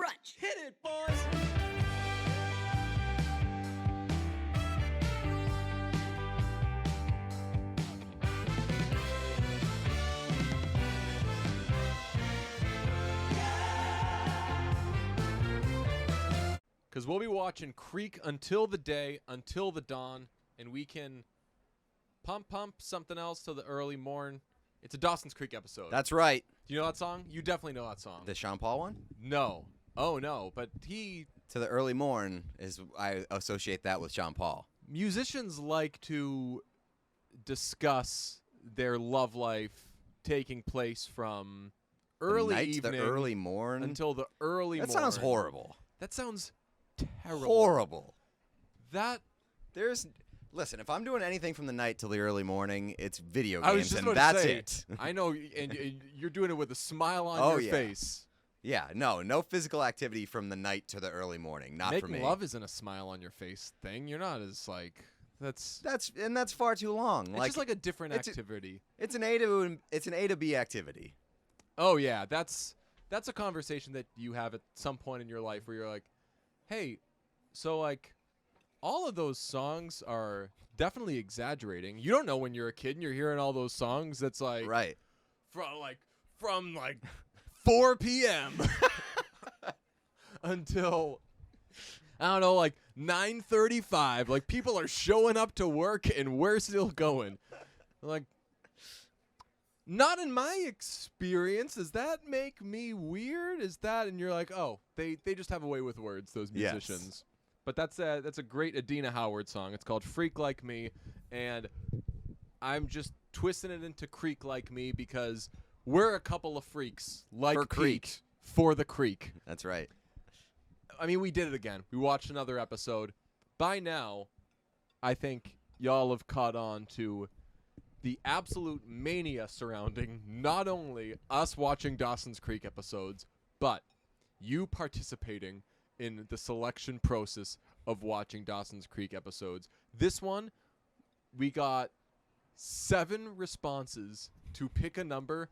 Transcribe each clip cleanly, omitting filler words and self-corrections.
brunch. Hit it, boys! Because we'll be watching Creek until the dawn, and we can pump something else till the early morn. It's a Dawson's Creek episode. That's right. Do you know that song? You definitely know that song. The Sean Paul one? No. Oh, no. But he... To the early morn is I associate that with Sean Paul. Musicians like to discuss their love life taking place from early night evening to the early morn until the early morn. That sounds horrible. That sounds terrible. Horrible. Listen, if I'm doing anything from the night till the early morning, it's video games, I was just and about that's to say, it. I know, and you're doing it with a smile on your face. Yeah, no physical activity from the night to the early morning. Not for me. Making love isn't a smile on your face thing. You're not as like that's far too long. It's just like a different activity. It's an A to B activity. Oh yeah, that's a conversation that you have at some point in your life where you're like, hey, so like all of those songs are definitely exaggerating. You don't know when you're a kid and you're hearing all those songs that's like right from 4 p.m. until I don't know, like 9:35. Like people are showing up to work and we're still going. Like, not in my experience. Does that make me weird? Is that, and you're like, oh, they just have a way with words, those musicians. Yes. But that's a great Adina Howard song. It's called Freak Like Me, and I'm just twisting it into Creek Like Me because we're a couple of freaks like For Creek. For the Creek. That's right. I mean, we did it again. We watched another episode. By now, I think y'all have caught on to the absolute mania surrounding not only us watching Dawson's Creek episodes, but you participating in the selection process of watching Dawson's Creek episodes. This one, we got 7 responses to pick a number.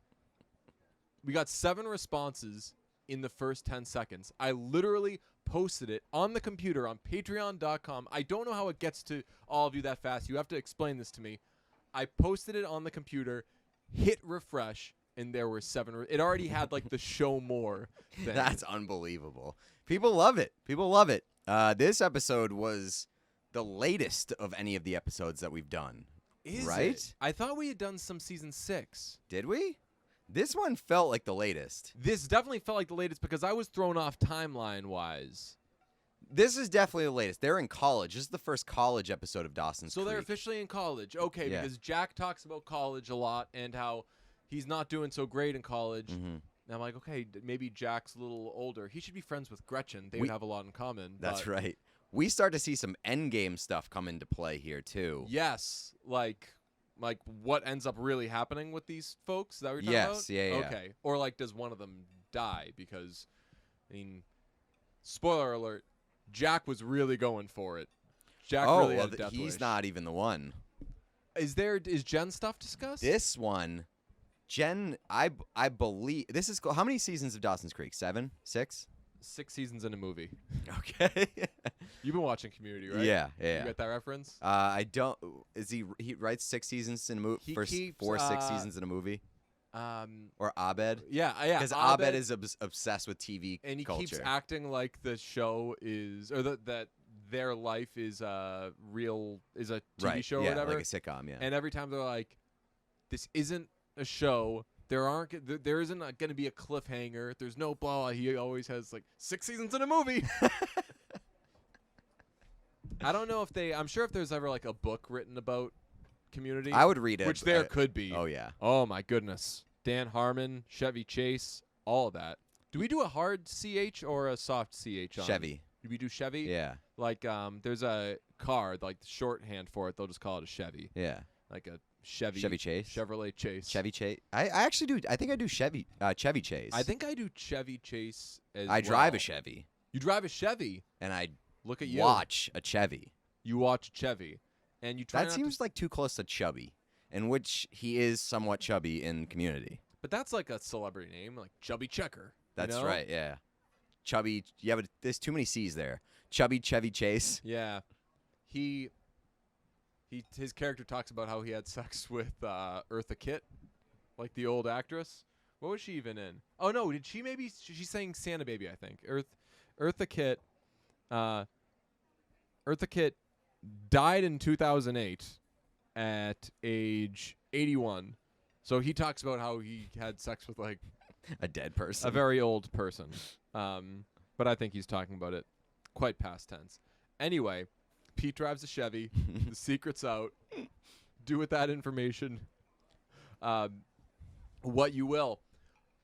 We got 7 responses in the first 10 seconds. I literally posted it on the computer on patreon.com. I don't know how it gets to all of you that fast. You have to explain this to me. I posted it on the computer, hit refresh, and there were 7. It already had like the show more thing. That's unbelievable. People love it. People love it. This episode was the latest of any of the episodes that we've done. Is right? it? I thought we had done some season 6. Did we? This one felt like the latest. This definitely felt like the latest because I was thrown off timeline-wise. This is definitely the latest. They're in college. This is the first college episode of Dawson's Creek. So they're officially in college. Okay, Yeah. because Jack talks about college a lot and how he's not doing so great in college. Mm-hmm. And I'm like, okay, maybe Jack's a little older. He should be friends with Gretchen. They would have a lot in common. That's right. We start to see some endgame stuff come into play here, too. Yes, like what ends up really happening with these folks? Is that what you're talking about? Yeah. Okay. Or like, does one of them die? Because, I mean, spoiler alert, Jack was really going for it. Jack really had a death he's wish. not even the one. Is Jen stuff discussed? This one, Jen, I believe this is how many seasons of Dawson's Creek? 7, 6? 6 seasons in a movie. Okay. You've been watching Community, right? Yeah. You get that reference? I don't. Is he writes 6 seasons in a movie? He First keeps, 6 seasons in a movie? Or Abed? Yeah. Because Abed is obsessed with TV and he culture. keeps acting like the show is, or that their life is a TV show or whatever, like a sitcom. Yeah. And every time they're like, "This isn't a show. There isn't going to be a cliffhanger. There's no blah." He always has like 6 seasons in a movie. I don't know if I'm sure if there's ever like a book written about Community. I would read it. Which there could be. Oh, yeah. Oh, my goodness. Dan Harmon, Chevy Chase, all of that. Do we do a hard CH or a soft CH on Chevy. Do we do Chevy? Yeah. Like, there's a car, like the shorthand for it. They'll just call it a Chevy. Yeah. Like a Chevy Chase. Chevrolet Chase. Chevy Chase. I actually do. I think I do Chevy Chase. I think I do Chevy Chase as I drive a Chevy. You drive a Chevy? And I look at you. Watch a Chevy. You watch a Chevy. And you try that seems like too close to chubby, in which he is somewhat chubby in Community. But that's like a celebrity name, like Chubby Checker. That's you know? right, yeah. Chubby. Yeah, but there's too many C's there. Chubby Chevy Chase. Yeah. His character talks about how he had sex with Eartha Kitt, like the old actress. What was she even in? Oh no, did she maybe she's saying Santa Baby, I think. Eartha Kitt died in 2008 at age 81. So he talks about how he had sex with like A dead person. a very old person. But I think he's talking about it quite past tense. Anyway, Pete drives a Chevy. The secret's out. Do with that information what you will.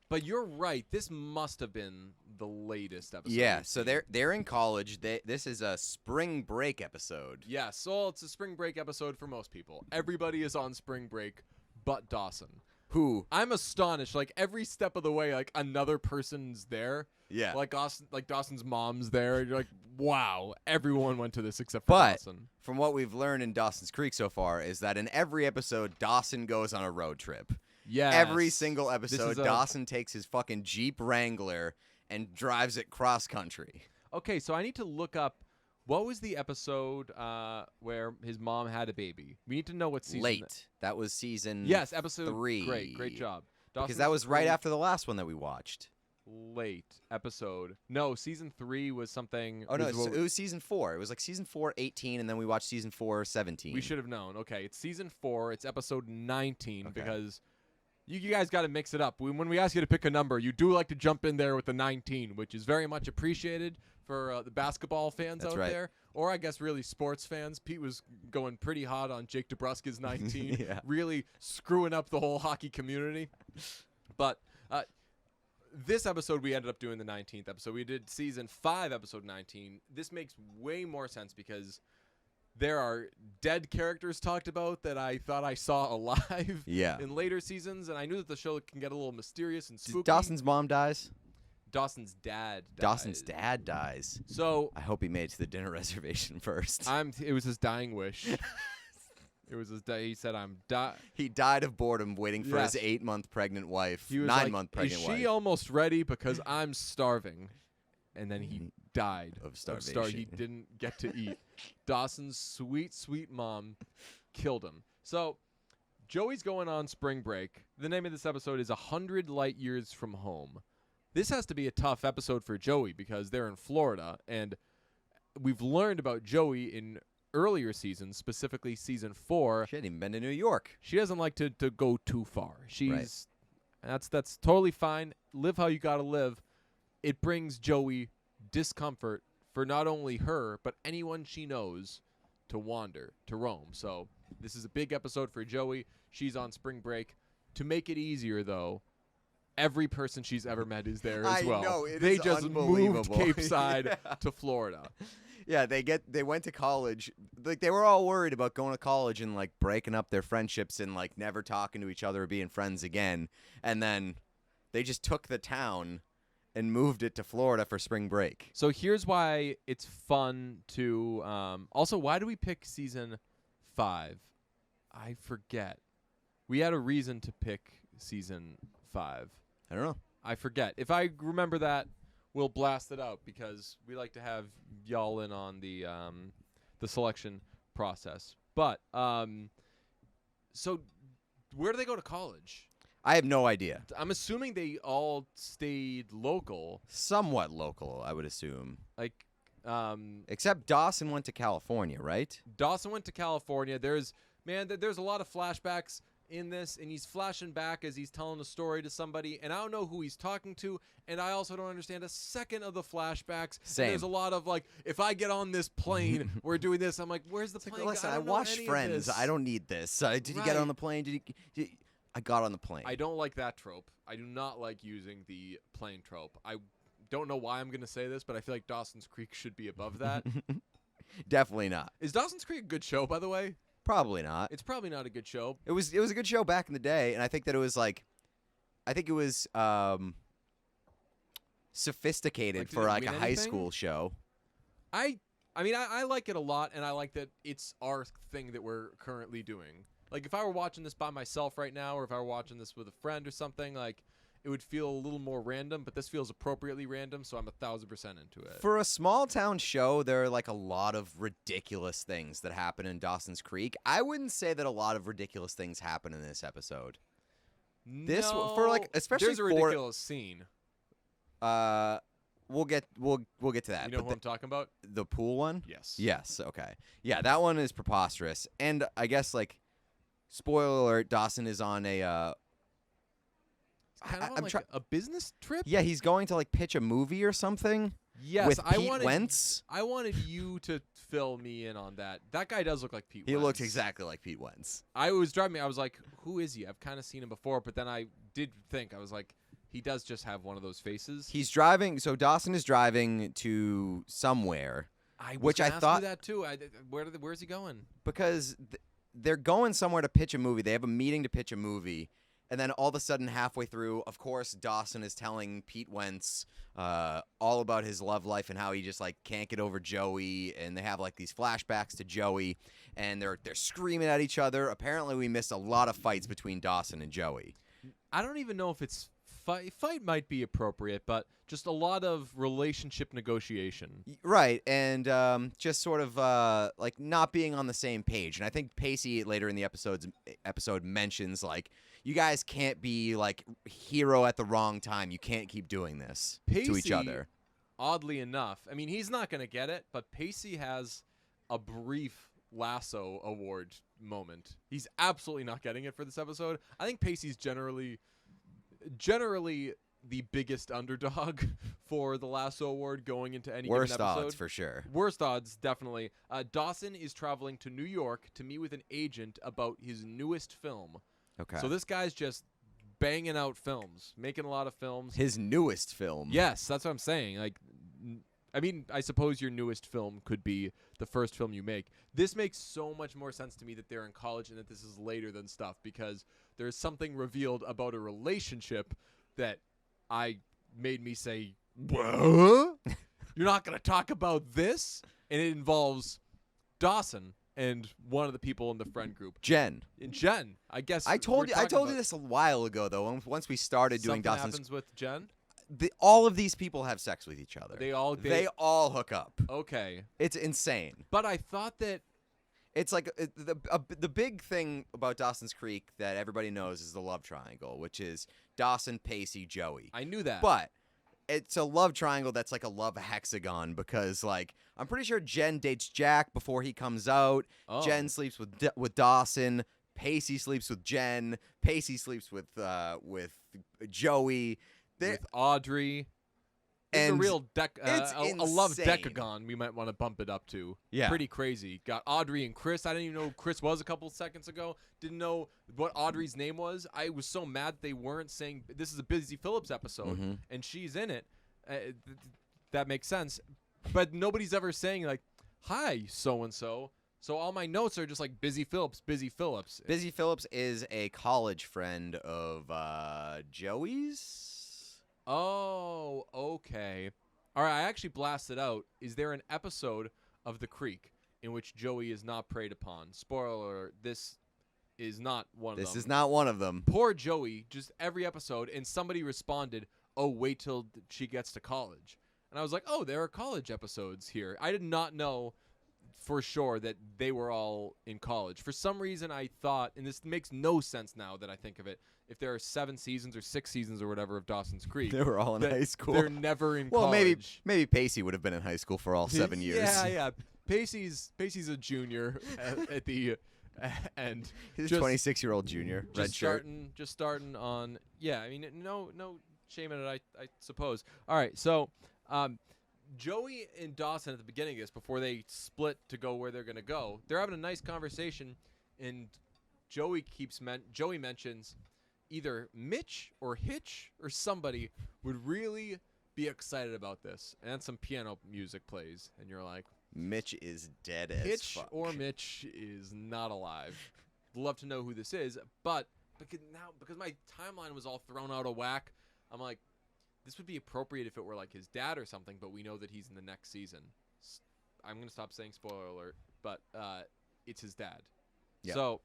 But you're right. This must have been the latest episode. Yeah, we've so seen. they're in college. This is a spring break episode. Yeah, so it's a spring break episode for most people. Everybody is on spring break but Dawson. Who? I'm astonished. Like every step of the way, like another person's there. Yeah. Like Dawson's mom's there. You're like, wow, everyone went to this except for But Dawson. from what we've learned in Dawson's Creek so far is that in every episode, Dawson goes on a road trip. Yeah. Every single is episode, a- Dawson takes his fucking Jeep Wrangler and drives it cross country. Okay, so I need to look up what was the episode where his mom had a baby. We need to know what season. Late. That was season Yes, episode 3. Great job. Because Dawson's that was right Creek, after the last one that we watched. late episode. No, season 3 was something. Oh, no, was what it was season 4. It was like season 4, 18, and then we watched season 4, 17. we should have known. Okay, it's season 4. It's episode 19 Okay. because you guys got to mix it up. When we ask you to pick a number, you do like to jump in there with the 19, which is very much appreciated for the basketball fans That's out right. there, or I guess really sports fans. Pete was going pretty hot on Jake DeBrusca's 19, Yeah. really screwing up the whole hockey community. But this episode, we ended up doing the 19th episode. We did season 5, episode 19. This makes way more sense because there are dead characters talked about that I thought I saw alive Yeah. in later seasons, and I knew that the show can get a little mysterious and spooky. Dawson's mom dies. Dawson's dad dies. Dawson's dad dies. So I hope he made it to the dinner reservation first. it was his dying wish. It was his he said, "I'm He died of boredom waiting for Yes. his 8-month pregnant wife, He was 9-month like, pregnant is she wife. almost ready? Because I'm starving." And then he died Of He starvation. didn't get to eat. Dawson's sweet, sweet mom killed him. So Joey's going on spring break. The name of this episode is 100 Light Years from Home. This has to be a tough episode for Joey because they're in Florida, and we've learned about Joey in earlier seasons, specifically season 4. She hadn't even been to New York. She doesn't like to go too far. That's totally fine. Live how you gotta live. It brings Joey discomfort for not only her, but anyone she knows to wander, to roam. So this is a big episode for Joey. She's on spring break. To make it easier, though, every person she's ever met is there as I well. know, it they is just moved unbelievable. Cape Side Yeah. to Florida. Yeah, they went to college. Like they were all worried about going to college and like breaking up their friendships and like never talking to each other or being friends again. And then they just took the town and moved it to Florida for spring break. So here's why it's fun to. Also, why do we pick season 5? I forget. We had a reason to pick season 5. I don't know. I forget. If I remember that, we'll blast it out because we like to have y'all in on the selection process. But so where do they go to college? I have no idea. I'm assuming they all stayed local. Somewhat local, I would assume. Like Except Dawson went to California, right? Dawson went to California. There's a lot of flashbacks in this, and he's flashing back as he's telling a story to somebody, and I don't know who he's talking to, and I also don't understand a second of the flashbacks. Same. And there's a lot of like, if I get on this plane, we're doing this. I'm like, where's the plane? Listen, I don't know watched any of Friends. this. I don't need this. Did you get Right. on the plane? I got on the plane. I don't like that trope. I do not like using the plane trope. I don't know why I'm going to say this, but I feel like Dawson's Creek should be above that. Definitely not. Is Dawson's Creek a good show, by the way? Probably not. It's probably not a good show. It was a good show back in the day, and I think that it was sophisticated Like, did for it like a win high anything? school show. I mean, I like it a lot, and I like that it's our thing that we're currently doing. Like, if I were watching this by myself right now, or if I were watching this with a friend or something, like, it would feel a little more random, but this feels appropriately random, so I'm 1,000% into it. For a small town show, there are like a lot of ridiculous things that happen in Dawson's Creek. I wouldn't say that a lot of ridiculous things happen in this episode. This for like especially there's a ridiculous scene. We'll get to that. You know who I'm talking about? The pool one? Yes. Yes, okay. Yeah, that one is preposterous. And I guess like spoiler alert, Dawson is on a Kind of on like a business trip? Yeah, he's going to like pitch a movie or something. Yes, with Pete Wentz. I wanted you to fill me in on that. That guy does look like Pete Wentz. He looks exactly like Pete Wentz. I was like, who is he? I've kind of seen him before, but then I did think, I was like, he does just have one of those faces. He's driving, so Dawson is driving to somewhere. Which I thought that too. Where's he going? Because they're going somewhere to pitch a movie. They have a meeting to pitch a movie. And then all of a sudden, halfway through, of course, Dawson is telling Pete Wentz all about his love life and how he just like can't get over Joey. And they have like these flashbacks to Joey, and they're screaming at each other. Apparently, we missed a lot of fights between Dawson and Joey. I don't even know if it's fight might be appropriate, but just a lot of relationship negotiation. Right, and just sort of like not being on the same page. And I think Pacey later in the episode mentions like, you guys can't be like hero at the wrong time. You can't keep doing this to each other. Oddly enough, I mean, he's not going to get it, but Pacey has a brief Lasso Award moment. He's absolutely not getting it for this episode. I think Pacey's generally the biggest underdog for the Lasso Award going into any given episode. Worst odds for sure. Worst odds, definitely. Dawson is traveling to New York to meet with an agent about his newest film. Okay. So this guy's just banging out films, making a lot of films. His newest film. Yes, that's what I'm saying. Like, I mean, I suppose your newest film could be the first film you make. This makes so much more sense to me that they're in college and that this is later than stuff, because there's something revealed about a relationship that made me say, what? You're not going to talk about this? And it involves Dawson and one of the people in the friend group, Jen. I guess I told you this a while ago though. Once we started doing something Dawson's, happens with Jen. all of these people have sex with each other. They all hook up. Okay. It's insane. But I thought that it's like the big thing about Dawson's Creek that everybody knows is the love triangle, which is Dawson, Pacey, Joey. I knew that. But it's a love triangle that's like a love hexagon, because like I'm pretty sure Jen dates Jack before he comes out. Oh. Jen sleeps with Dawson. Pacey sleeps with Jen. Pacey sleeps with Joey. With Audrey. It's a real a love decagon we might want to bump it up to. Yeah. Pretty crazy. Got Audrey and Chris. I didn't even know who Chris was a couple seconds ago. Didn't know what Audrey's name was. I was so mad they weren't saying this is a Busy Phillips episode and she's in it. That makes sense. But nobody's ever saying like, hi, so-and-so. So all my notes are just like Busy Phillips, Busy Phillips. Busy Phillips is a college friend of Joey's. Oh, okay. All right, I actually blasted out. Is there an episode of The Creek in which Joey is not preyed upon? Spoiler alert, this is not one of them. This is not one of them. Poor Joey, just every episode, and somebody responded, oh, wait till she gets to college. And I was like, oh, there are college episodes here. I did not know for sure that they were all in college. For some reason, I thought, and this makes no sense now that I think of it, if there are 7 seasons or 6 seasons or whatever of Dawson's Creek, they were all in high school. They're never in well, college. maybe Pacey would have been in high school for all 7 years. Yeah. Pacey's a junior at the end. He's a 26-year-old junior, red shirt. Just starting on. Yeah, I mean, no shame in it, I suppose. All right, so Joey and Dawson at the beginning of this, before they split to go where they're going to go, they're having a nice conversation, and Joey mentions either Mitch or Hitch or somebody would really be excited about this. And then some piano music plays, and you're like, Mitch is dead as Hitch fuck. or Mitch is not alive. Love to know who this is, but because my timeline was all thrown out of whack, I'm like, this would be appropriate if it were like his dad or something, but we know that he's in the next season. I'm going to stop saying spoiler alert, but it's his dad. Yep. So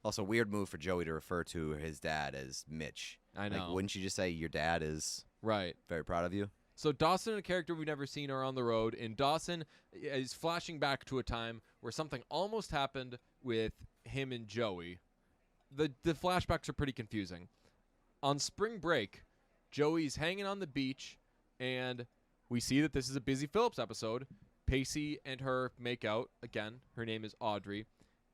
Also, weird move for Joey to refer to his dad as Mitch. I know. Like, wouldn't you just say your dad is Right. very proud of you? So Dawson, a character we've never seen, are on the road, and Dawson is flashing back to a time where something almost happened with him and Joey. The flashbacks are pretty confusing. On spring break, Joey's hanging on the beach, and we see that this is a Busy Phillips episode. Pacey and her make out. Again, her name is Audrey.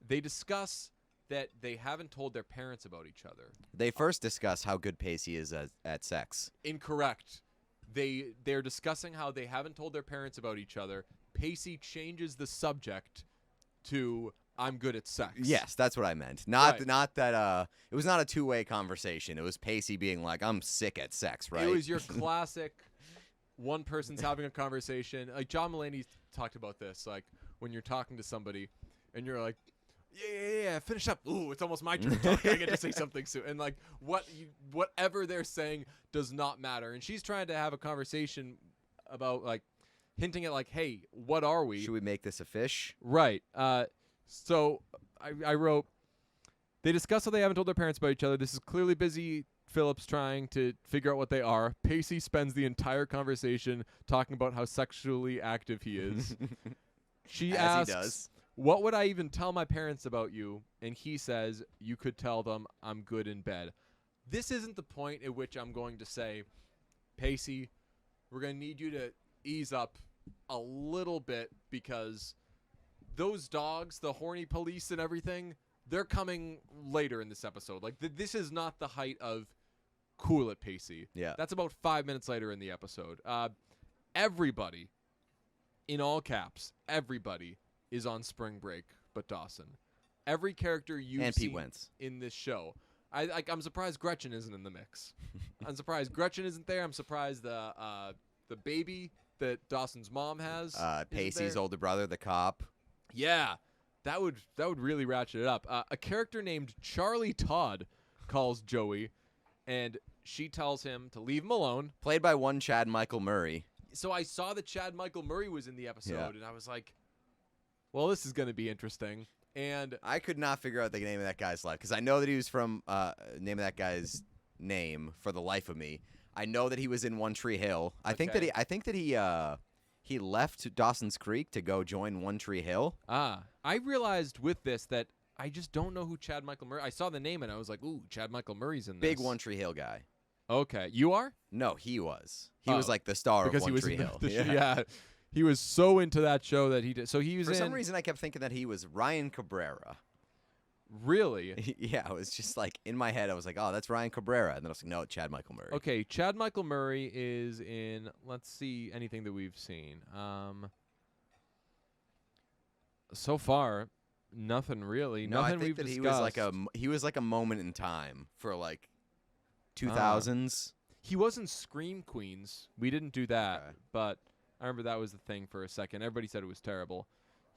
They discuss that they haven't told their parents about each other. They first discuss how good Pacey is at sex. Incorrect. They're discussing how they haven't told their parents about each other. Pacey changes the subject to I'm good at sex. Yes, that's what I meant. Not that it was not a two-way conversation. It was Pacey being like, I'm sick at sex, right? It was your classic one person's having a conversation. Like John Mulaney talked about this, like when you're talking to somebody and you're like, yeah, finish up. Ooh, it's almost my turn to talk. I get to say something soon. And like whatever they're saying does not matter. And she's trying to have a conversation about like hinting at like, hey, what are we? Should we make this a fish? Right. So I wrote, they discuss how they haven't told their parents about each other. This is clearly Busy Phillips trying to figure out what they are. Pacey spends the entire conversation talking about how sexually active he is. She asks, he does. What would I even tell my parents about you? And he says, you could tell them I'm good in bed. This isn't the point at which I'm going to say, Pacey, we're going to need you to ease up a little bit because those dogs, the horny police and everything, they're coming later in this episode. Like, this is not the height of cool at Pacey. Yeah. That's about 5 minutes later in the episode. Everybody, in all caps, everybody is on spring break but Dawson. Every character you see Pete Wentz in this show. I'm surprised Gretchen isn't in the mix. I'm surprised Gretchen isn't there. I'm surprised the baby that Dawson's mom has. Pacey's older brother, the cop. Yeah, that would really ratchet it up. A character named Charlie Todd calls Joey, and she tells him to leave him alone. Played by one Chad Michael Murray. So I saw that Chad Michael Murray was in the episode, Yeah. and I was like, well, this is going to be interesting. And I could not figure out the name of that guy's life because I know that he was from name of that guy's name for the life of me. I know that he was in One Tree Hill. I think that he left Dawson's Creek to go join One Tree Hill. I realized with this that I just don't know who Chad Michael Murray. I saw the name and I was like, ooh, Chad Michael Murray's in this. Big One Tree Hill guy. Okay, you are? No, he was. He was like the star of One Tree Hill. Yeah. He was so into that show that he did. So he was For some reason, I kept thinking that he was Ryan Cabrera. Really? Yeah, it was just like in my head. I was like, "Oh, that's Ryan Cabrera," and then I was like, "No, Chad Michael Murray." Okay, Chad Michael Murray is in. Let's see anything that we've seen. So far, nothing really. No, nothing I think we've that discussed. he was like a moment in time for like 2000s. He was in Scream Queens. We didn't do that, Okay. but I remember that was the thing for a second. Everybody said it was terrible.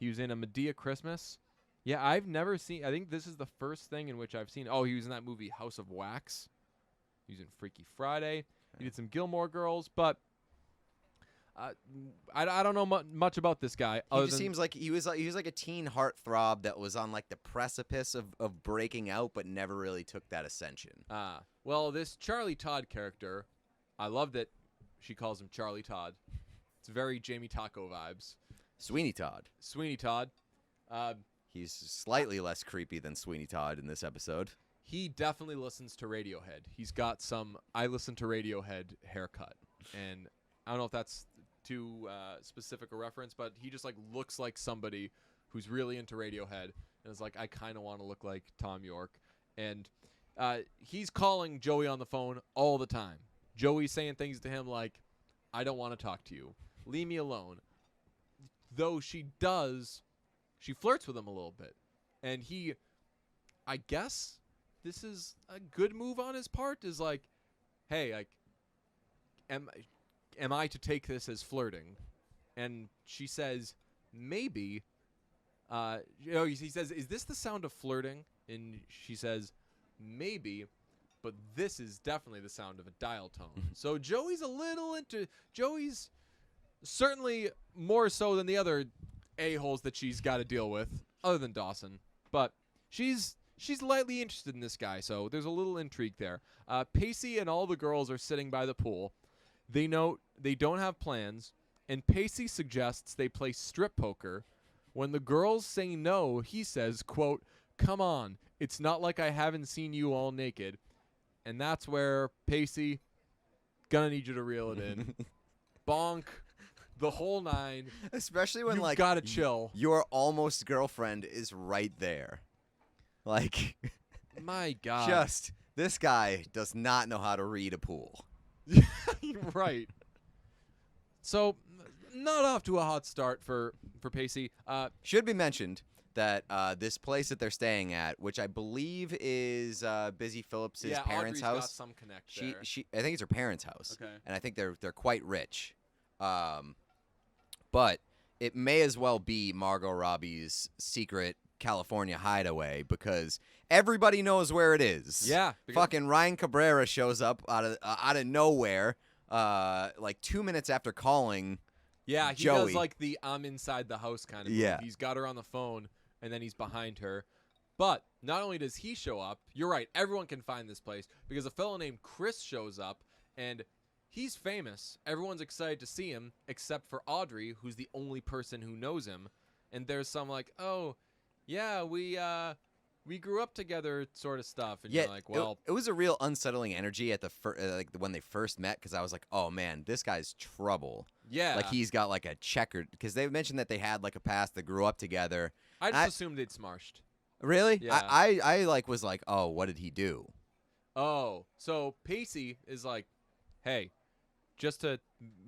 He was in A Medea Christmas. Yeah, I've never seen. I think this is the first thing in which I've seen. Oh, he was in that movie House of Wax. He was in Freaky Friday. He did some Gilmore Girls, but I don't know much about this guy. He just seems like he was like a teen heartthrob that was on like the precipice of breaking out, but never really took that ascension. Well, this Charlie Todd character, I love that she calls him Charlie Todd. It's very Jamie Taco vibes. Sweeney Todd. Sweeney Todd. He's slightly less creepy than Sweeney Todd in this episode. He definitely listens to Radiohead. He's got some I listen to Radiohead haircut. And I don't know if that's too specific a reference, but he just like looks like somebody who's really into Radiohead and is like, I kind of want to look like Tom York. And he's calling Joey on the phone all the time. Joey's saying things to him like, I don't want to talk to you. Leave me alone. Though she flirts with him a little bit. And I guess this is a good move on his part, is like, hey, like, am I to take this as flirting? And she says, maybe. He says, is this the sound of flirting? And she says, maybe, but this is definitely the sound of a dial tone. So Joey's Joey's certainly more so than the other a-holes that she's got to deal with, other than Dawson. But she's she's lightly interested in this guy, so there's a little intrigue there. Pacey and all the girls are sitting by the pool. They know they don't have plans, and Pacey suggests they play strip poker. When the girls say no, he says, quote, "Come on, it's not like I haven't seen you all naked." And that's where Pacey, gonna need you to reel it in. Bonk, the whole nine. Especially when, You've like, gotta chill. your almost girlfriend is right there. Like, My God. just, this guy does not know how to read a pool. Right. So, not off to a hot start for Pacey. Should be mentioned that this place that they're staying at, which I believe is Busy Phillips' parents' Audrey's house. got some connect there. I think it's her parents' house. Okay. And I think they're quite rich. But it may as well be Margot Robbie's secret California hideaway because everybody knows where it is. Yeah. Fucking Ryan Cabrera shows up out of nowhere, like 2 minutes after calling. Yeah, he Joey. does like the I'm inside the house kind of Yeah. move. He's got her on the phone, and then he's behind her. But not only does he show up, you're right, everyone can find this place because a fellow named Chris shows up, and he's famous. Everyone's excited to see him, except for Audrey, who's the only person who knows him. And there's some like, oh, yeah, we grew up together sort of stuff. And you're like, well, it was a real unsettling energy at the like when they first met because I was like, oh man, this guy's trouble. yeah. Like he's got like a checkered because they mentioned that they had like a past that grew up together. I just assumed they'd smarshed. Really? Yeah. I like was like, oh, what did he do? Oh, so Pacey is like, hey, just to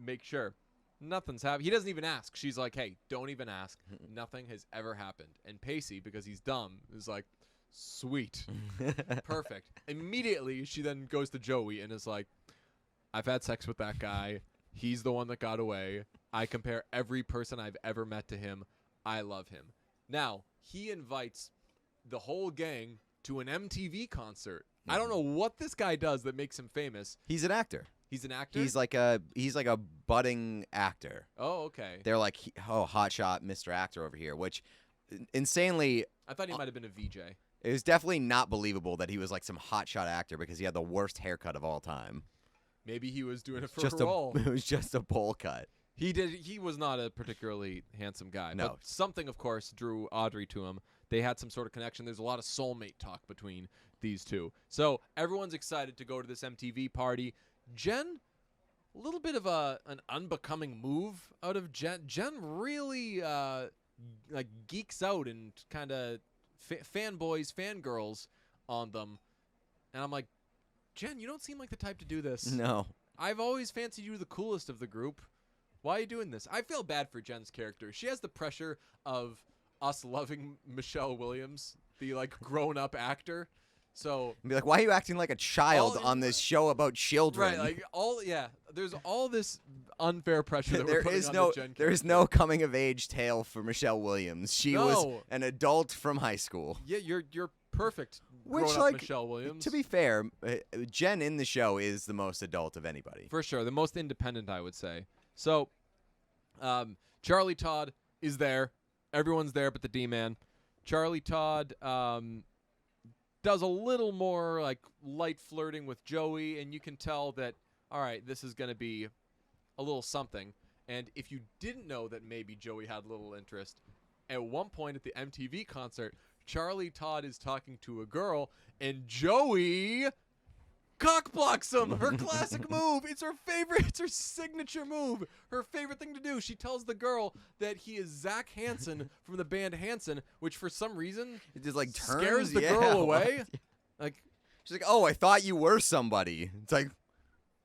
make sure, nothing's happened. He doesn't even ask. She's like, hey, don't even ask. Nothing has ever happened. And Pacey, because he's dumb, is like, sweet. Perfect. Immediately, she then goes to Joey and is like, I've had sex with that guy. He's the one that got away. I compare every person I've ever met to him. I love him. Now, he invites the whole gang to an MTV concert. I don't know what this guy does that makes him famous. He's an actor. He's an actor? He's like a budding actor. Oh, okay. They're like, hotshot Mr. Actor over here, which insanely, I thought he might have been a VJ. it was definitely not believable that he was like some hotshot actor because he had the worst haircut of all time. Maybe he was doing it for Just a role. it was just a bowl cut. He was not a particularly handsome guy. No. But something, of course, drew Audrey to him. They had some sort of connection. There's a lot of soulmate talk between these two. So everyone's excited to go to this MTV party. Jen, a little bit of an unbecoming move out of Jen. Jen really like geeks out and kind of fanboys, fangirls on them. And I'm like, Jen, you don't seem like the type to do this. No. I've always fancied you the coolest of the group. Why are you doing this? I feel bad for Jen's character. She has the pressure of us loving Michelle Williams, the like grown-up actor. So Be like, why are you acting like a child All- on this show about children? right, like there's all this unfair pressure that there we're putting is on no the Jen there is character. no coming of age tale for Michelle Williams. She was No. an adult from high school. Yeah, you're perfect. Which, grown-up like, Michelle Williams. To be fair, Jen in the show is the most adult of anybody. For sure, the most independent, I would say. So, Charlie Todd is there. Everyone's there but the D-man. Charlie Todd does a little more like light flirting with Joey, and you can tell that, all right, this is going to be a little something. And if you didn't know that maybe Joey had a little interest, at one point at the MTV concert, Charlie Todd is talking to a girl, and Joey cock blocks him. Her classic move. It's her favorite. It's her signature move. Her favorite thing to do. She tells the girl that he is Zach Hansen from the band Hanson, which for some reason It just like turns scares the yeah. girl away. Like, She's like, "Oh, I thought you were somebody." It's like,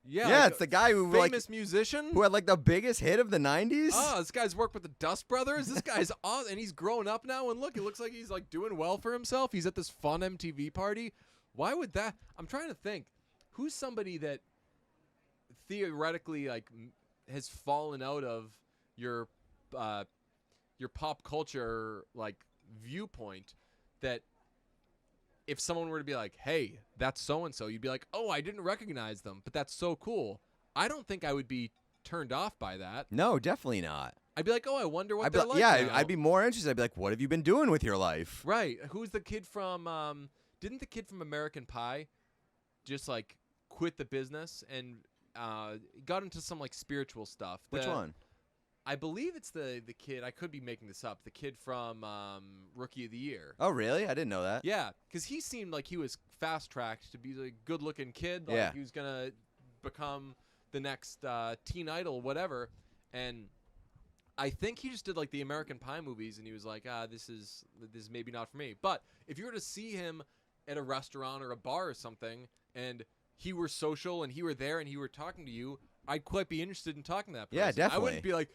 yeah, yeah, like it's the guy who famous musician. who had like the biggest hit of the '90s. Oh, this guy's worked with the Dust Brothers. This guy's awesome, and he's grown up now. And look, it looks like he's like doing well for himself. He's at this fun MTV party. Why would that? I'm trying to think. Who's somebody that theoretically like has fallen out of your pop culture like viewpoint that if someone were to be like, hey, that's so and so, you'd be like, oh, I didn't recognize them, but that's so cool. I don't think I would be turned off by that. No, definitely not. I'd be like, oh, I wonder what I'd be they're like, like yeah, now. I'd be more interested. I'd be like, what have you been doing with your life? Right. Who's the kid from didn't the kid from American Pie just like quit the business and got into some like spiritual stuff? Which one? I believe it's the kid. I could be making this up. The kid from Rookie of the Year. Oh, really? I didn't know that. Yeah, because he seemed like he was fast tracked to be a good-looking kid. Like Yeah. he was gonna become the next teen idol, whatever. And I think he just did like the American Pie movies, and he was like, this is maybe not for me. But if you were to see him at a restaurant or a bar or something, and he were social and he were there and he were talking to you, I'd quite be interested in talking to that person. Yeah, definitely. I wouldn't be like,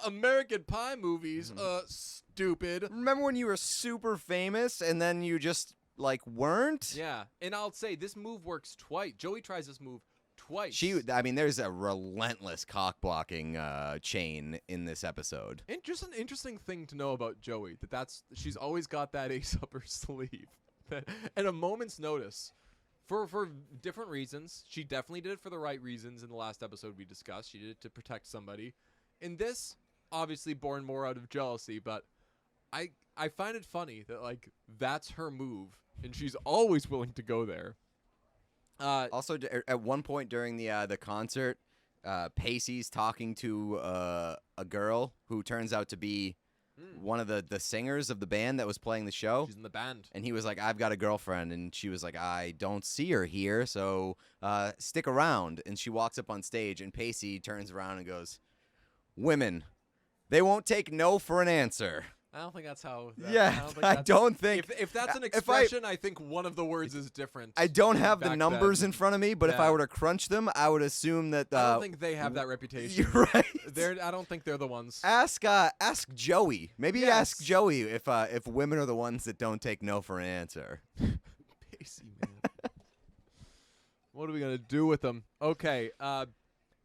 American Pie movies, stupid. Remember when you were super famous and then you just like weren't? Yeah, and I'll say this move works twice. Joey tries this move twice. I mean, there's a relentless cock blocking chain in this episode. And just an interesting thing to know about Joey, she's always got that ace up her sleeve. At a moment's notice. For different reasons. She definitely did it for the right reasons in the last episode we discussed. She did it to protect somebody. In this, obviously born more out of jealousy, but I find it funny that like that's her move and she's always willing to go there. Also, at one point during the concert, Pacey's talking to a girl who turns out to be one of the singers of the band that was playing the show. She's in the band. And he was like, I've got a girlfriend. And she was like, I don't see her here, so stick around. And she walks up on stage, and Pacey turns around and goes, women, they won't take no for an answer. I don't think that's how. I don't think. If that's an expression, I think one of the words is different. I don't have the back numbers then. in front of me, but if I were to crunch them, I would assume that. I don't think they have that reputation. You're right. I don't think they're the ones. Ask Joey. Maybe ask Joey if women are the ones that don't take no for an answer. Pacey, man. What are we gonna do with them? Okay. That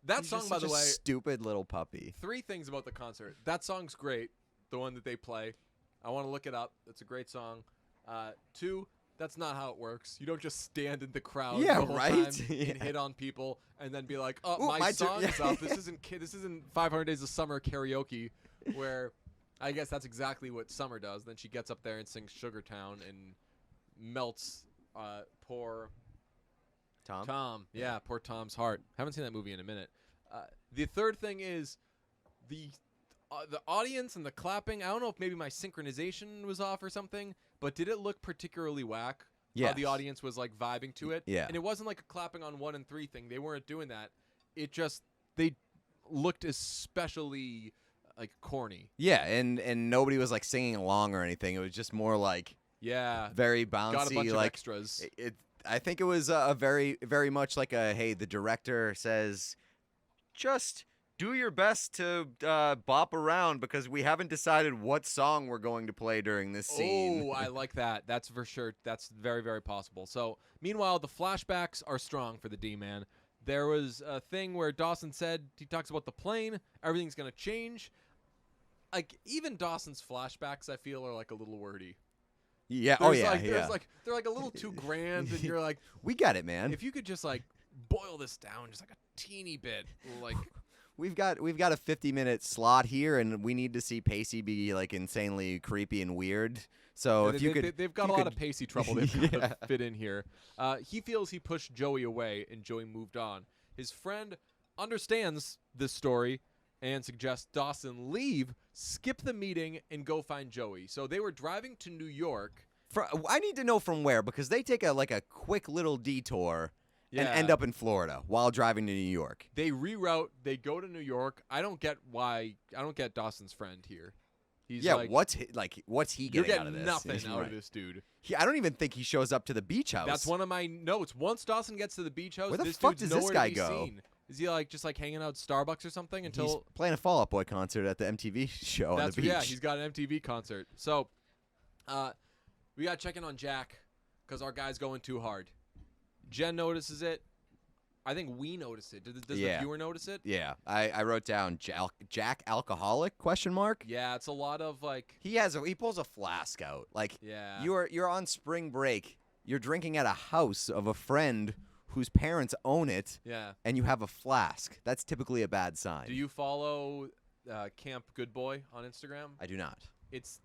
He's song, just by such the a way. Stupid little puppy. 3 things about the concert. That song's great. The one that they play. I want to look it up. It's a great song. 2, that's not how it works. You don't just stand in the crowd the whole time and hit on people and then be like, "Oh, my song is up. This isn't 500 Days of Summer karaoke," where I guess that's exactly what Summer does. Then she gets up there and sings Sugartown and melts poor Tom. Yeah, poor Tom's heart. Haven't seen that movie in a minute. The third thing is the audience and the clapping. I don't know if maybe my synchronization was off or something, but did it look particularly whack? Yeah. How the audience was like vibing to it. Yeah. And it wasn't like a clapping on 1 and 3 thing. They weren't doing that. It just they looked especially like corny. Yeah, and nobody was like singing along or anything. It was just more like very bouncy. Got a bunch like of extras. I think it was a very, very much like hey, the director says, just do your best to bop around because we haven't decided what song we're going to play during this scene. Oh, I like that. That's for sure. That's very, very possible. So, meanwhile, the flashbacks are strong for the D-Man. There was a thing where Dawson said, he talks about the plane, everything's going to change. Like, even Dawson's flashbacks, I feel, are like a little wordy. Yeah. They're like a little too grand, and you're like, we got it, man. If you could just like boil this down just like a teeny bit, like we've got a 50-minute slot here, and we need to see Pacey be like insanely creepy and weird. So they've got a lot of Pacey trouble they've got to fit in here. He feels he pushed Joey away, and Joey moved on. His friend understands this story and suggests Dawson leave, skip the meeting, and go find Joey. So they were driving to New York. I need to know from where, because they take a quick little detour and end up in Florida while driving to New York. They reroute. They go to New York. I don't get Dawson's friend here. He's what's he getting out of this? Nothing out of this dude. I don't even think he shows up to the beach house. That's one of my notes. Once Dawson gets to the beach house, where the this fuck dude's does this guy to be go? Seen. Is he just hanging out at Starbucks or something until he's playing a Fall Out Boy concert at the MTV show on the beach? Yeah, he's got an MTV concert. So, we got to check in on Jack because our guy's going too hard. Jen notices it. I think we notice it. Does the viewer notice it? Yeah, I wrote down Jack alcoholic ? Yeah, it's a lot of like he pulls a flask out. Like yeah, you're on spring break. You're drinking at a house of a friend whose parents own it. Yeah, and you have a flask. That's typically a bad sign. Do you follow Camp Good Boy on Instagram? I do not. It's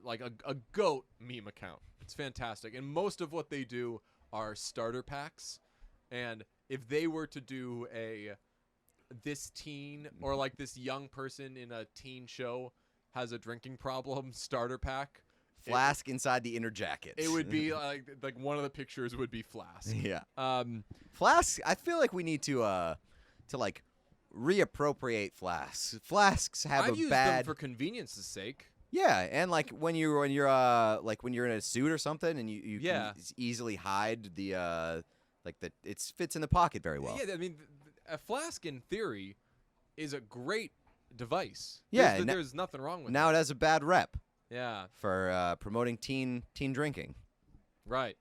like a goat meme account. It's fantastic. And most of what they do are starter packs. And if they were to do this teen or like this young person in a teen show has a drinking problem starter pack. Flask inside the inner jacket. It would be like one of the pictures would be Flask. Yeah. Flask. I feel like we need to like reappropriate flasks. Flasks have I've used them for convenience's sake. Yeah, and like when you're in a suit or something, and you can easily hide the it fits in the pocket very well. Yeah, I mean, a flask in theory is a great device. Yeah, there's nothing wrong with it. Now it has a bad rep. Yeah. For promoting teen drinking. Right.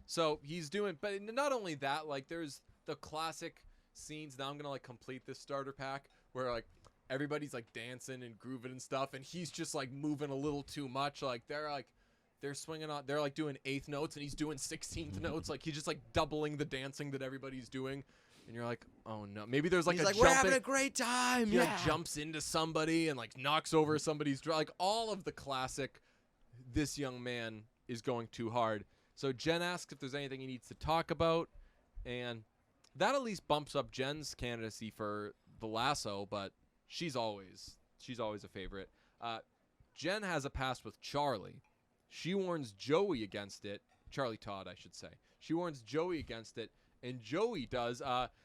So he's doing, but not only that, like there's the classic scenes. Now I'm gonna like complete this starter pack where like everybody's like dancing and grooving and stuff, and he's just like moving a little too much. Like they're swinging on, they're like doing 8th notes and he's doing 16th notes. Like he's just like doubling the dancing that everybody's doing. And you're like, oh no, maybe there's like we're having a great time. He like jumps into somebody and like knocks over somebody's like all of the classic. This young man is going too hard. So Jen asks if there's anything he needs to talk about, and that at least bumps up Jen's candidacy for the lasso. But she's always a favorite. Jen has a past with Charlie. She warns Joey against it. Charlie Todd, I should say. She warns Joey against it. And Joey does,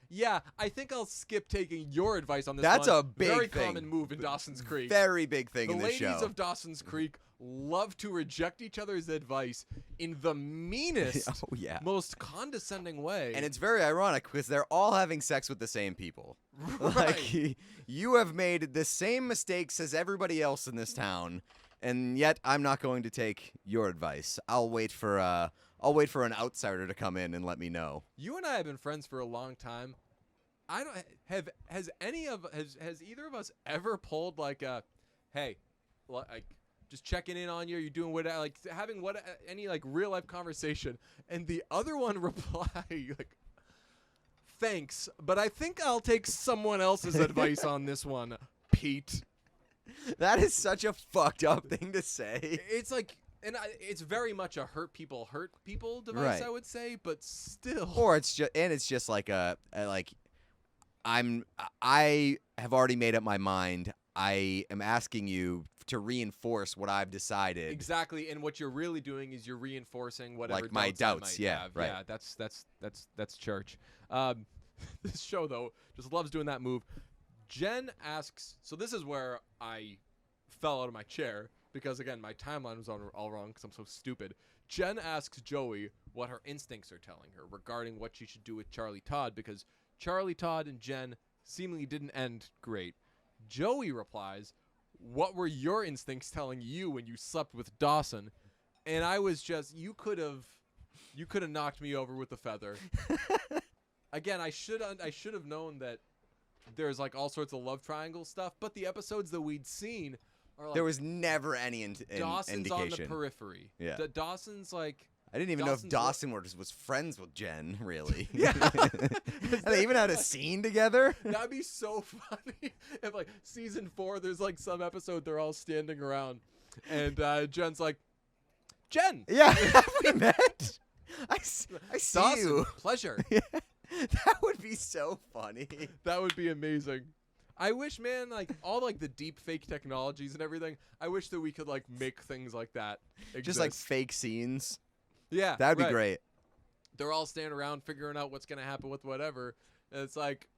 yeah, I think I'll skip taking your advice on this. That's one. a big Very thing. common move in Dawson's Creek. Very big thing in this show. The ladies of Dawson's Creek love to reject each other's advice in the meanest, most condescending way. And it's very ironic because they're all having sex with the same people. Right. Like, you have made the same mistakes as everybody else in this town, and yet I'm not going to take your advice. I'll wait for an outsider to come in and let me know. You and I have been friends for a long time. I don't have has either of us ever pulled like a, hey, like just checking in on you, you doing what, like having what any like real life conversation, and the other one reply like, thanks, but I think I'll take someone else's advice on this one, Pete. That is such a fucked up thing to say. It's like. And it's very much a hurt people device, right. I would say, but still. Or it's just like I have already made up my mind. I am asking you to reinforce what I've decided. Exactly, and what you're really doing is you're reinforcing whatever like my doubts. Yeah, have. right. Yeah, that's church. This show though just loves doing that move. Jen asks, so this is where I fell out of my chair. Because, again, my timeline was all wrong because I'm so stupid. Jen asks Joey what her instincts are telling her regarding what she should do with Charlie Todd because Charlie Todd and Jen seemingly didn't end great. Joey replies, what were your instincts telling you when you slept with Dawson? And I was just, you could have knocked me over with a feather. Again, I should have known that there's like all sorts of love triangle stuff, but the episodes that we'd seen... Like, there was never any Dawson's indication. on the periphery. Yeah. Dawson's like... I didn't even know if Dawson was friends with Jen, really. Yeah. And they even had a scene together. That'd be so funny. If, like, season 4, there's, like, some episode they're all standing around. And Jen's like, Jen! Yeah, have we met? I see Dawson, you. Pleasure. Yeah. That would be so funny. That would be amazing. I wish, man, like, all, like, the deep fake technologies and everything, I wish that we could, like, make things like that exist. Just, like, fake scenes. Yeah. That'd be great. They're all standing around figuring out what's going to happen with whatever. And it's like...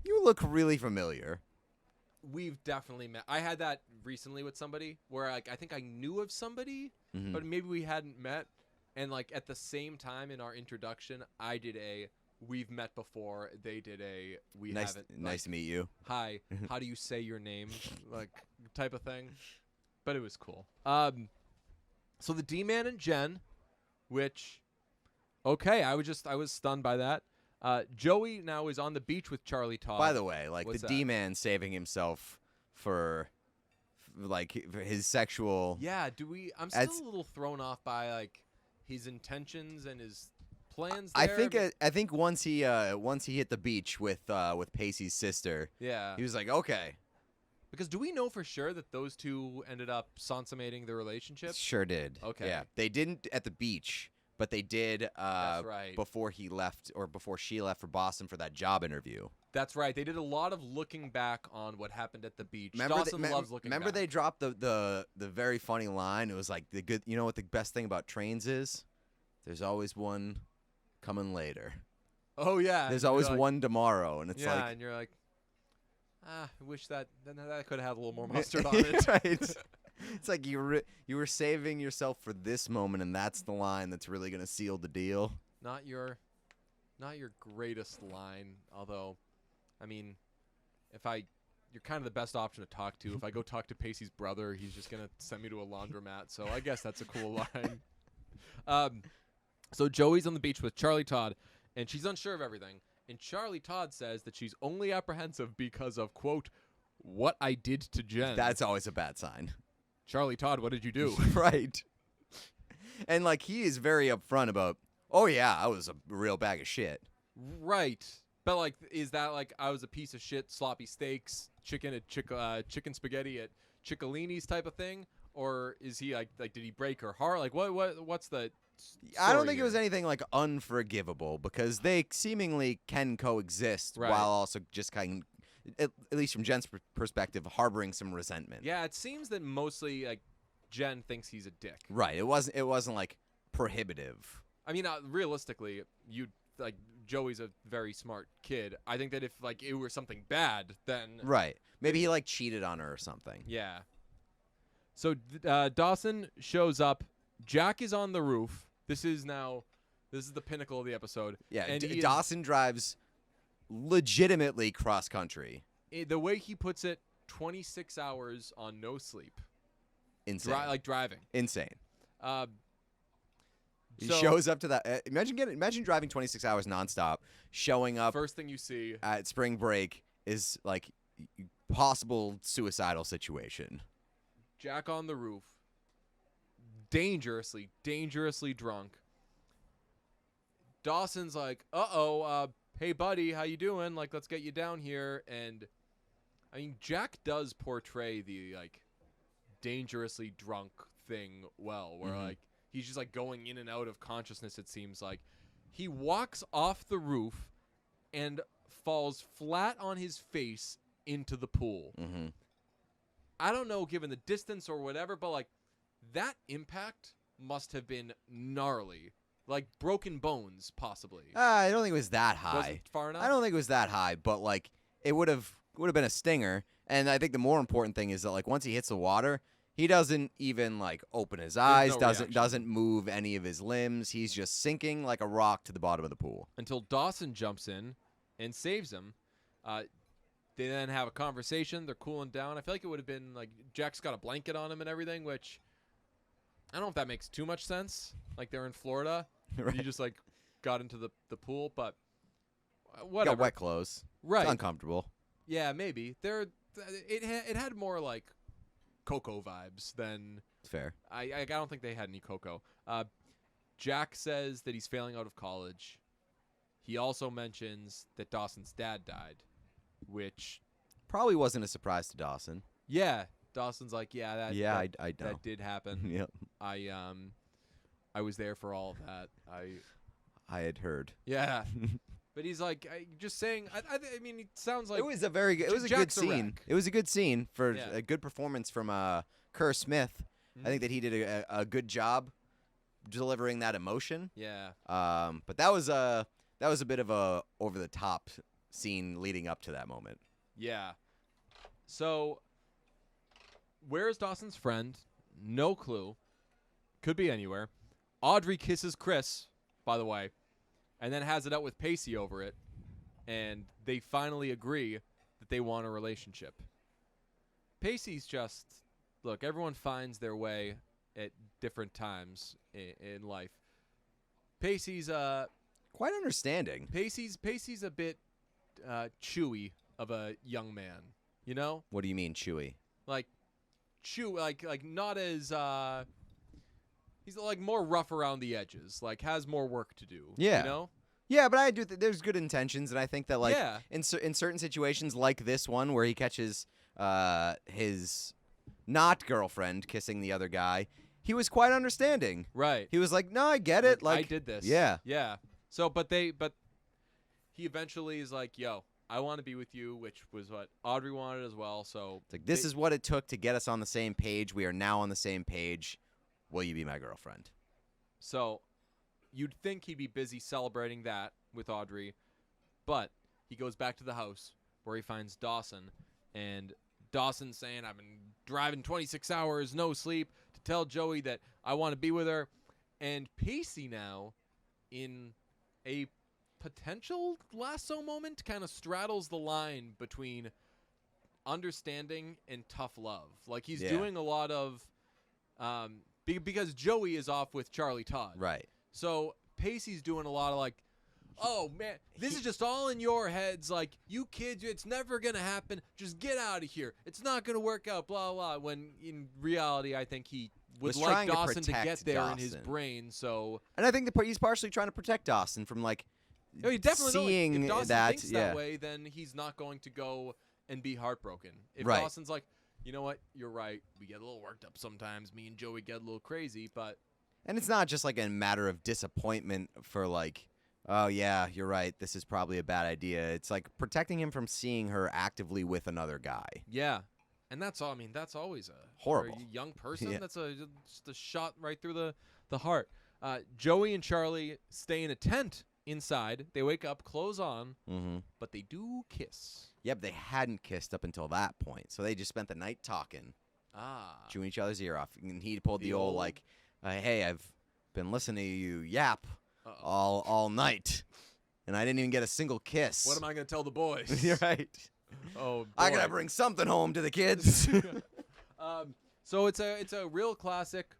You look really familiar. We've definitely met. I had that recently with somebody where, like, I think I knew of somebody, but maybe we hadn't met. And, like, at the same time in our introduction, I did a... We've met before. They did a we haven't. Nice to meet you. Hi. How do you say your name? Like type of thing. But it was cool. So the D-Man and Jen, which okay, I was stunned by that. Joey now is on the beach with Charlie Todd. By the way, like What's the that? D-Man saving himself for his sexual. Yeah, I'm still a little thrown off by like his intentions and his plans there, I think once he hit the beach with Pacey's sister, yeah, he was like, okay, Because do we know for sure that those two ended up consummating their relationship? Sure did. Okay. Yeah, they didn't at the beach, but they did That's right. before he left or before she left for Boston for that job interview. That's right. They did a lot of looking back on what happened at the beach. Remember Dawson loves looking Remember back. they dropped the very funny line? It was like the good. You know what the best thing about trains is? There's always one coming later. Oh yeah. There's You're always like, one tomorrow, and it's yeah, like and you're like, I wish that could have had a little more mustard on it. right. It's like you were saving yourself for this moment, and that's the line that's really gonna seal the deal. Not your greatest line, although, I mean, you're kind of the best option to talk to. If I go talk to Pacey's brother, he's just gonna send me to a laundromat. So I guess that's a cool line. So Joey's on the beach with Charlie Todd, and she's unsure of everything. And Charlie Todd says that she's only apprehensive because of, quote, what I did to Jen. That's always a bad sign. Charlie Todd, what did you do? Right. And like he is very upfront about, oh yeah, I was a real bag of shit. Right. But like, is that like I was a piece of shit, sloppy steaks, chicken spaghetti at Ciccolini's type of thing, or is he like did he break her heart? Like what's the? I don't think here? it was anything like unforgivable because they seemingly can coexist Right. while also just kind of, at least from Jen's perspective, harboring some resentment. Yeah, it seems that mostly like Jen thinks he's a dick. Right. It wasn't like prohibitive. I mean, realistically, Joey's a very smart kid. I think that if like it were something bad, then Right. Maybe he like cheated on her or something. yeah. So Dawson shows up. Jack is on the roof. This is the pinnacle of the episode. Yeah. and he is- Dawson drives legitimately cross country. the way he puts it, 26 hours on no sleep, Insane. driving. Insane. He So, shows up to that. Imagine driving 26 hours nonstop. Showing up first thing you see, at spring break is like possible suicidal situation. Jack on the roof, dangerously drunk. Dawson's like, hey buddy, how you doing? Like, let's get you down here. And I mean, Jack does portray the like dangerously drunk thing well, where Mhm. like he's just like going in and out of consciousness. It seems like he walks off the roof and falls flat on his face into the pool. Mm-hmm. I don't know, given the distance or whatever, but like that impact must have been gnarly, like broken bones, possibly. I don't think it was that high. Wasn't far enough. I don't think it was that high, but like it would have been a stinger. And I think the more important thing is that like once he hits the water, he doesn't even like open his eyes, no doesn't reaction. doesn't move any of his limbs. He's just sinking like a rock to the bottom of the pool. Until Dawson jumps in and saves him. They then have a conversation. They're cooling down. I feel like it would have been like Jack's got a blanket on him and everything, which I don't know if that makes too much sense. Like they're in Florida. Right. You just like got into the pool, but whatever. Got wet clothes. Right. It's uncomfortable. Yeah, maybe. It had more like Coco vibes than It's fair. I don't think they had any Coco. Jack says that he's failing out of college. He also mentions that Dawson's dad died, which Probably wasn't a surprise to Dawson. yeah, Dawson's like, yeah, that I know. that did happen. Yep. I was there for all of that. I had heard. Yeah. But he's like, just saying. I mean, it sounds like It was a very good. It was a good Jack's a scene. wreck. It was a good scene for Yeah. a good performance from Kerr Smith. I think that he did a good job delivering that emotion. yeah. But that was a bit of a over the top scene leading up to that moment. Yeah. So, where is Dawson's friend? No clue. Could be anywhere. Audrey kisses Chris, by the way, and then has it out with Pacey over it. And they finally agree that they want a relationship. Pacey's just, look, everyone finds their way at different times in life. Pacey's Quite understanding. Pacey's a bit chewy of a young man, you know? What do you mean, chewy? Like not as he's like more rough around the edges, like has more work to do. Yeah. You know? Yeah, but I do. There's good intentions, and I think that like Yeah. in certain situations like this one where he catches his not girlfriend kissing the other guy, he was quite understanding. Right. He was like, "No, I get it. Like I did this. Yeah. Yeah. So, but he eventually is like, "Yo, I want to be with you," which was what Audrey wanted as well. So It's like, this is what it took to get us on the same page. We are now on the same page. Will you be my girlfriend? So you'd think he'd be busy celebrating that with Audrey, but he goes back to the house where he finds Dawson, and Dawson's saying, "I've been driving 26 hours, no sleep, to tell Joey that I want to be with her." And Pacey now, in a potential lasso moment, kind of straddles the line between understanding and tough love. Like he's doing a lot of because Joey is off with Charlie Todd. Right. So Pacey's doing a lot of like, "Oh man, this is just all in your heads. Like, you kids, it's never gonna happen. Just get out of here. It's not gonna work out. Blah blah." When in reality, I think he would Was like trying to Dawson to protect get there in his Dawson. brain. So And I think he's partially trying to protect Dawson from like he definitely seeing if Dawson that. thinks that way, then he's not going to go and be heartbroken. If Right. Dawson's like, "You know what? You're right. We get a little worked up sometimes. Me and Joey get a little crazy, but." And it's not just like a matter of disappointment for like, "Oh yeah, you're right. This is probably a bad idea." It's like protecting him from seeing her actively with another guy. Yeah, and that's all. I mean, that's always Horrible. for a young person. Yeah. That's just a shot right through the heart. Joey and Charlie stay in a tent inside. They wake up, clothes on, Mm-hmm. but they do kiss. Yep, they hadn't kissed up until that point, so they just spent the night talking, chewing each other's ear off, and he pulled the old like, "Hey, I've been listening to you yap all night, and I didn't even get a single kiss." What am I gonna tell the boys? You're right. Oh, boy. I gotta bring something home to the kids. So it's a real classic,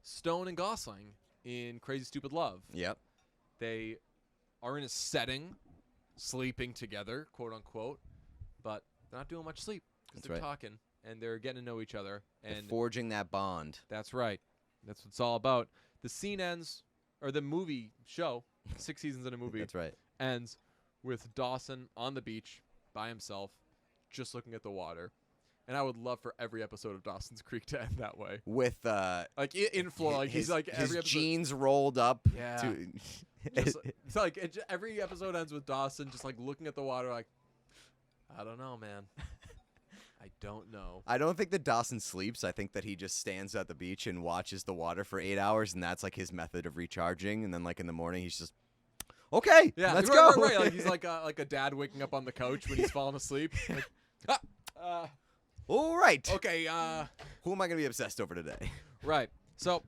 Stone and Gosling in Crazy Stupid Love. Yep. They are in a setting, sleeping together, quote unquote, but they're not doing much sleep because That's they're right. talking and they're getting to know each other. They're And forging that bond. that's right. That's what it's all about. The scene ends, or the movie show, 6 seasons in a movie, That's right. ends with Dawson on the beach by himself, just looking at the water. And I would love for every episode of Dawson's Creek to end that way. With Like in Florida, like he's like his every episode. jeans rolled up. Yeah. To, Just, it's like every episode ends with Dawson just like looking at the water, like, "I don't know, man. I don't know." I don't think that Dawson sleeps. I think that he just stands at the beach and watches the water for 8 hours, and that's like his method of recharging. And then like in the morning, he's just, "Okay, Yeah, let's right, go." Right. Like he's like a dad waking up on the couch when he's falling asleep. Like, All right. okay. Who am I gonna be obsessed over today? Right. So,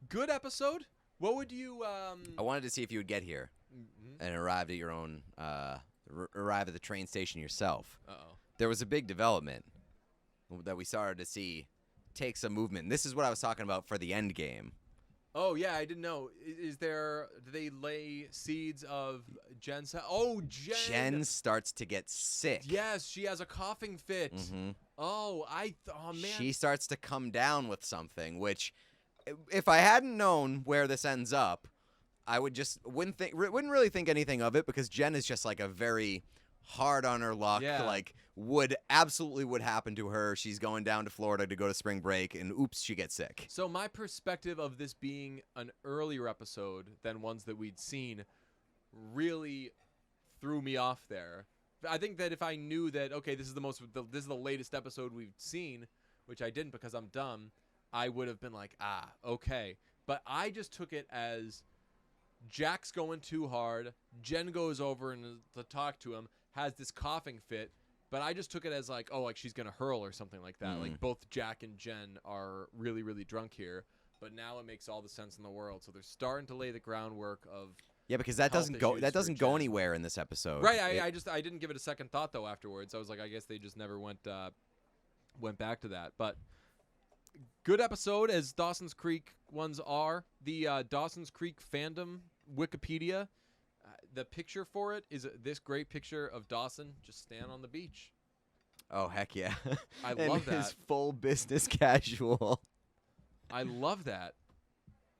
good episode. What would you? I wanted to see if you would get here and arrive at your own, arrive at the train station yourself. Uh-oh. There was a big development that we started to see take some movement. And this is what I was talking about for the end game. Oh yeah, I didn't know. Is there? Do they lay seeds of Jen's? Oh, Jen. Jen starts to get sick. Yes, she has a coughing fit. Mm-hmm. Oh, oh man. She starts to come down with something, which, if I hadn't known where this ends up, I wouldn't really think anything of it, because Jen is just like a very hard on her luck. Yeah. Like would happen to her. She's going down to Florida to go to spring break, and oops, she gets sick. So my perspective of this being an earlier episode than ones that we'd seen really threw me off there. I think that if I knew that, okay, this is the latest episode we've seen, which I didn't because I'm dumb, I would have been like, okay. But I just took it as Jack's going too hard. Jen goes over and to talk to him, has this coughing fit. But I just took it as like, oh, like she's going to hurl or something like that. Like both Jack and Jen are really, really drunk here. But now it makes all the sense in the world. So they're starting to lay the groundwork of Yeah, because that health doesn't go issues for go Jen. anywhere in this episode. Right. I didn't give it a second thought though afterwards. I was like, I guess they just never went back to that. But good episode, as Dawson's Creek ones are. The Dawson's Creek fandom Wikipedia. The picture for it is this great picture of Dawson just standing on the beach. Oh heck yeah! I And love that. his full business casual. I love that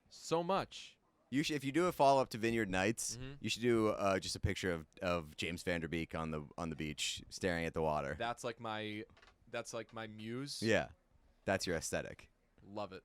so much. You should, if you do a follow up to Vineyard Nights, Mhm. you should do just a picture of James Van Der Beek on the beach staring at the water. That's like my that's like my muse. Yeah, that's your aesthetic. Love it.